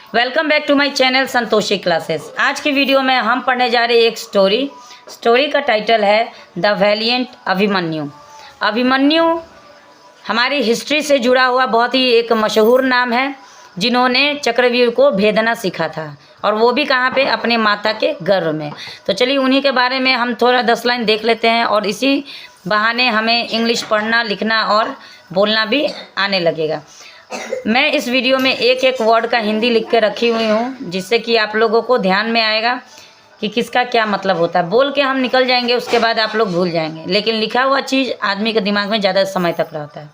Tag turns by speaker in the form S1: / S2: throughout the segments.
S1: Welcome back to my channel Santoshi classes. आज की video में हम पढ़ने जा रहे हैं एक स्टोरी का टाइटल है द वैलिएंट अभिमन्यु। अभिमन्यु हमारी हिस्ट्री से जुड़ा हुआ बहुत ही एक मशहूर नाम है, जिन्होंने चक्रव्यूह को भेदना सीखा था, और वो भी कहाँ पे, अपने माता के गर्भ में। तो चलिए उन्हीं के बारे में हम थोड़ा 10 लाइन देख लेते हैं, और इसी बहाने हमें इंग्लिश पढ़ना, लिखना और बोलना भी आने लगेगा। मैं इस वीडियो में एक एक वर्ड का हिंदी लिख के रखी हुई हूँ, जिससे कि आप लोगों को ध्यान में आएगा कि किसका क्या मतलब होता है। बोल के हम निकल जाएंगे, उसके बाद आप लोग भूल जाएंगे, लेकिन लिखा हुआ चीज़ आदमी के दिमाग में ज़्यादा समय तक रहता है।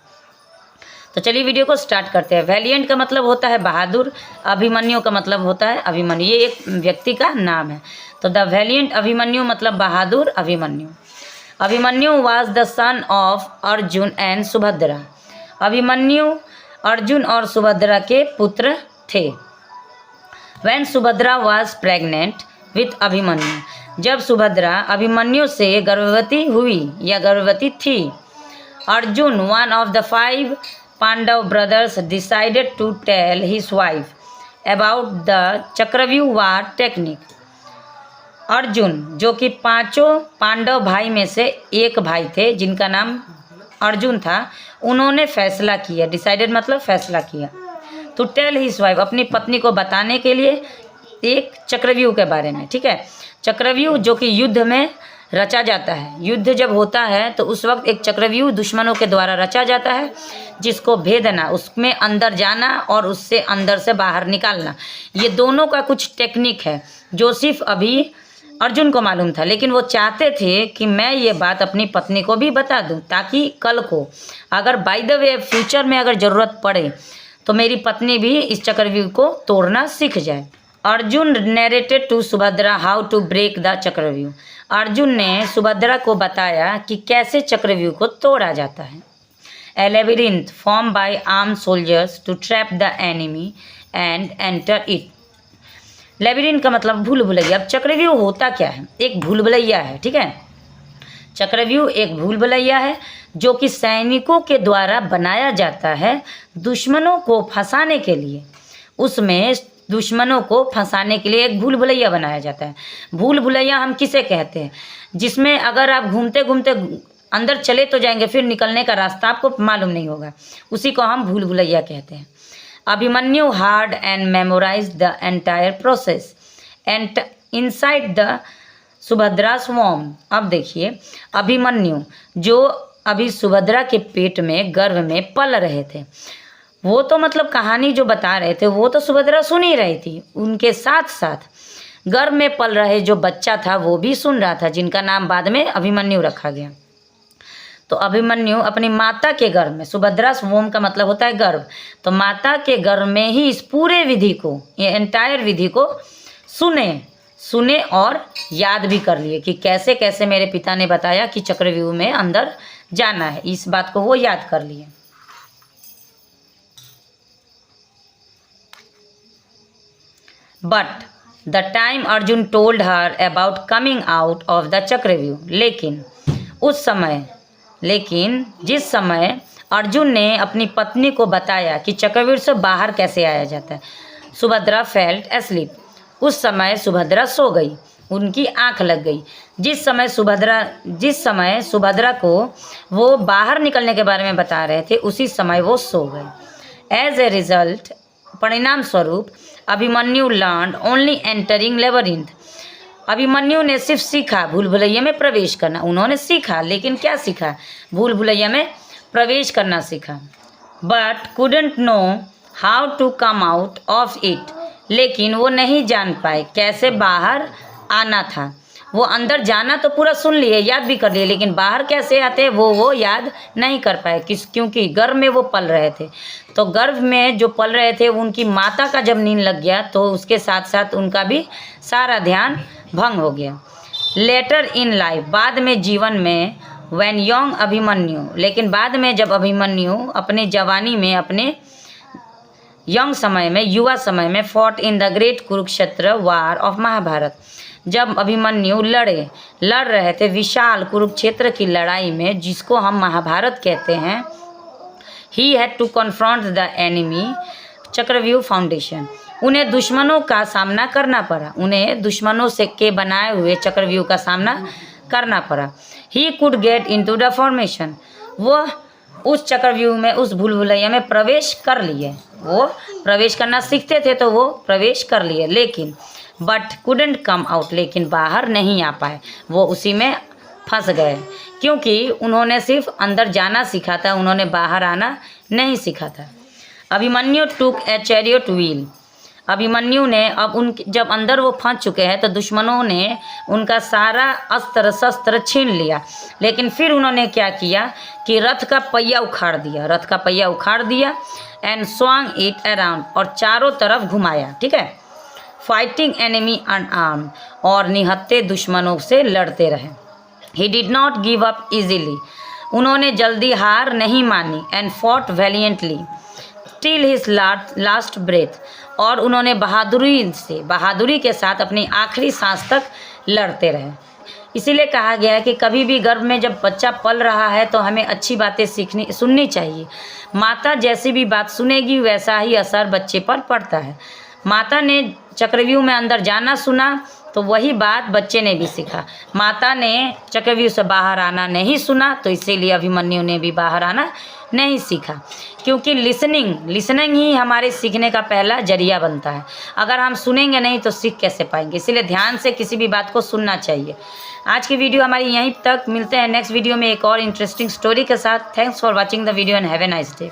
S1: तो चलिए वीडियो को स्टार्ट करते हैं। वैलिएंट का मतलब होता है बहादुर, अभिमन्यु का मतलब होता है अभिमन्यु, ये एक व्यक्ति का नाम है। तो द वैलिएंट अभिमन्यु मतलब बहादुर Abhimanyu. Abhimanyu was the son of Arjun and Subhadra. Abhimanyu Arjun और सुभद्रा के पुत्र थे। When Subhadra was pregnant with Abhimanyu, जब सुभद्रा अभिमन्यु से गर्भवती हुई या गर्भवती थी, Arjun one of the 5 Pandav brothers decided to tell his wife about the चक्रव्यूह war technique। अर्जुन, जो कि 5 पांडव भाई में से एक भाई थे, जिनका नाम अर्जुन था, उन्होंने फैसला किया, डिसाइडेड मतलब फैसला किया, टू टेल हिज वाइफ, अपनी पत्नी को बताने के लिए एक चक्रव्यूह के बारे में। ठीक है, चक्रव्यूह जो कि युद्ध में रचा जाता है। युद्ध जब होता है तो उस वक्त एक चक्रव्यूह दुश्मनों के द्वारा रचा जाता है, जिसको भेदना, उसमें अंदर जाना और उससे अंदर से बाहर निकालना, ये दोनों का कुछ टेक्निक है जो सिर्फ अभी अर्जुन को मालूम था। लेकिन वो चाहते थे कि मैं ये बात अपनी पत्नी को भी बता दूं, ताकि कल को अगर बाय द वे फ्यूचर में अगर ज़रूरत पड़े तो मेरी पत्नी भी इस चक्रव्यूह को तोड़ना सीख जाए। Arjun narrated to Subhadra how to break the chakravyuh. Arjun ने सुभद्रा को बताया कि कैसे चक्रव्यूह को तोड़ा जाता है। A labyrinth form by armed soldiers to trap the enemy and enter it. Labyrinth का मतलब भूल भुलैया। अब चक्रव्यूह होता क्या है? एक भूल भुलैया है। ठीक है, चक्रव्यूह एक भूल भुलैया है जो कि सैनिकों के द्वारा बनाया जाता है दुश्मनों को फंसाने के लिए। उसमें दुश्मनों को फंसाने के लिए एक भूल भुलैया बनाया जाता है। भूल भुलैया हम किसे कहते हैं? जिसमें अगर आप घूमते घूमते अंदर चले तो जाएंगे, फिर निकलने का रास्ता आपको मालूम नहीं होगा, उसी को हम भूल भुलैया कहते हैं। Abhimanyu heard and memorise the entire process and inside the Subhadra swarm. अब देखिए, अभिमन्यु जो अभी सुभद्रा के पेट में, गर्भ में पल रहे थे, वो तो मतलब कहानी जो बता रहे थे वो तो सुभद्रा सुन ही रही थी, उनके साथ साथ गर्भ में पल रहे जो बच्चा था वो भी सुन रहा था, जिनका नाम बाद में अभिमन्यु रखा गया। तो अभिमन्यु अपनी माता के गर्भ में, सुभद्रा स्वोम का मतलब होता है गर्भ, तो माता के गर्भ में ही इस पूरे विधि को, ये एंटायर विधि को सुने और याद भी कर लिए कि कैसे कैसे मेरे पिता ने बताया कि चक्रव्यूह में अंदर जाना है। इस बात को वो याद कर लिए। But the time Arjun told her about coming out of the चक्रव्यूह, लेकिन जिस समय अर्जुन ने अपनी पत्नी को बताया कि चक्रव्यूह से बाहर कैसे आया जाता है, सुभद्रा फेल्ट एस्लीप, उस समय सुभद्रा सो गई, उनकी आंख लग गई। जिस समय सुभद्रा को वो बाहर निकलने के बारे में बता रहे थे, उसी समय वो सो गए। एज ए रिजल्ट, परिणाम स्वरूप, Abhimanyu learn only entering labyrinth. Abhimanyu ने सिर्फ सीखा भूल भुलैया में प्रवेश करना। उन्होंने सीखा, लेकिन क्या सीखा? भूल भुलैया में प्रवेश करना सीखा। But couldn't know how to come out of it, लेकिन वो नहीं जान पाए कैसे बाहर आना था। वो अंदर जाना तो पूरा सुन लिए, याद भी कर लिए, लेकिन बाहर कैसे आते वो याद नहीं कर पाए। क्योंकि गर्भ में वो पल रहे थे, तो गर्भ में जो पल रहे थे, उनकी माता का जब नींद लग गया तो उसके साथ साथ उनका भी सारा ध्यान भंग हो गया। लेटर इन लाइफ, बाद में जीवन में, व्हेन यंग अभिमन्यु, लेकिन बाद में जब अभिमन्यु अपने जवानी में, अपने यंग समय में, युवा समय में, fought in the great Kurukshetra war of Mahabharat, जब अभिमन्यु लड़ रहे थे विशाल कुरुक्षेत्र की लड़ाई में, जिसको हम महाभारत कहते हैं, he had to confront the enemy chakravyuh foundation, उन्हें दुश्मनों का सामना करना पड़ा, उन्हें दुश्मनों से के बनाए हुए चक्रव्यूह का सामना करना पड़ा। He could get into the formation, वह उस चक्रव्यूह में, उस भूल-भुलैया में प्रवेश कर लिए, वो प्रवेश करना सीखते थे तो वो प्रवेश कर लिए, लेकिन बट कुडेंट कम आउट, लेकिन बाहर नहीं आ पाए, वो उसी में फंस गए, क्योंकि उन्होंने सिर्फ अंदर जाना सीखा था, उन्होंने बाहर आना नहीं सीखा था। अभिमन्यु टुक ए चैरियट व्हील, अभिमन्यु ने अब जब अंदर वो फंस चुके हैं तो दुश्मनों ने उनका सारा अस्त्र शस्त्र छीन लिया, लेकिन फिर उन्होंने क्या किया कि रथ का पहिया उखाड़ दिया, रथ का पहिया उखाड़ दिया एंड स्वांग इट अराउंड, और चारों तरफ घुमाया, ठीक है। फाइटिंग एनिमी अनआर्म्ड, और निहत्थे दुश्मनों से लड़ते रहे। He did not give up easily, उन्होंने जल्दी हार नहीं मानी। And fought valiantly till his last breath, और उन्होंने बहादुरी के साथ अपनी आखिरी सांस तक लड़ते रहे। इसीलिए कहा गया है कि कभी भी गर्भ में जब बच्चा पल रहा है तो हमें अच्छी बातें सुननी चाहिए। माता जैसी भी बात सुनेगी वैसा ही असर बच्चे पर पड़ता है। माता ने चक्रव्यूह में अंदर जाना सुना तो वही बात बच्चे ने भी सीखा। माता ने चक्रव्यूह से बाहर आना नहीं सुना तो इसीलिए अभिमन्यु ने भी बाहर आना नहीं सीखा, क्योंकि लिसनिंग ही हमारे सीखने का पहला जरिया बनता है। अगर हम सुनेंगे नहीं तो सीख कैसे पाएंगे, इसीलिए ध्यान से किसी भी बात को सुनना चाहिए। आज की वीडियो हमारी यहीं तक, मिलते हैं नेक्स्ट वीडियो में एक और इंटरेस्टिंग स्टोरी के साथ। Thanks for watching the video and have a nice day.